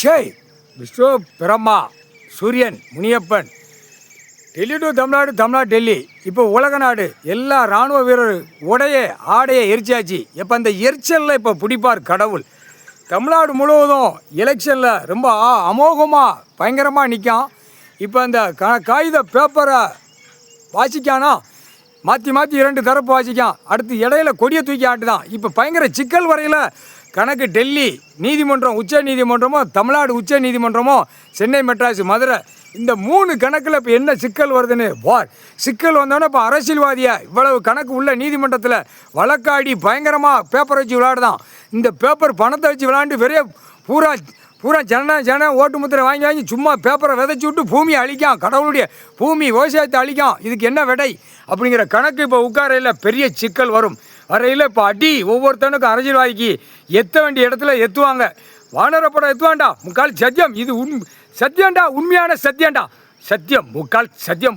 ஷேய் விஸ்வ பிரம்மா சூரியன் முனியப்பன் டெல்லி டு தமிழ்நாடு, தமிழ்நாடு டெல்லி. இப்போ உலக நாடு எல்லா இராணுவ வீரர் ஆடையை எரிச்சாச்சு. இப்போ அந்த எரிச்சலில் இப்போ பிடிப்பார் கடவுள். தமிழ்நாடு முழுவதும் எலெக்ஷனில் ரொம்ப அமோகமாக பயங்கரமாக நிற்கான். இப்போ அந்த காகித பேப்பரை வாசிக்கானா மாற்றி மாற்றி 2 தரப்பு வாசிக்கான். அடுத்து இடையில கொடியை தூக்கி ஆட்டுதான். இப்போ பயங்கர சிக்கல் வரையில் கணக்கு டெல்லி நீதிமன்றம், உச்ச நீதிமன்றமோ, தமிழ்நாடு உச்ச நீதிமன்றமோ, சென்னை மெட்ராஸ், மதுரை, இந்த 3 கணக்கில் இப்போ என்ன சிக்கல் வருதுன்னு சிக்கல் வந்தோன்னே இப்போ அரசியல்வாதியை இவ்வளவு கணக்கு உள்ள நீதிமன்றத்தில் வழக்காடி பயங்கரமாக பேப்பர் வச்சு விளையாடுதான். இந்த பேப்பர் பணத்தை வச்சு விளையாண்டு வெறிய பூரா பூரா ஜன ஓட்டு முத்திரை வாங்கி சும்மா பேப்பரை விதைச்சி விட்டு பூமியை அழிக்கான். கடவுளுடைய பூமி விவசாயத்தை அழிக்கான். இதுக்கு என்ன விடை அப்படிங்கிற கணக்கு இப்போ உட்காரையில் பெரிய சிக்கல் வரும். வரையில் இப்போ அடி ஒவ்வொருத்தனுக்கும் அரசியல்வாதிக்கு எத்த வேண்டிய இடத்துல எத்துவாங்க. வானரப்படம் எத்துவான்டா, முக்கால் சத்தியம், இது சத்தியம்டா, உண்மையான சத்தியம்டா, சத்தியம் முக்கால் சத்தியம்.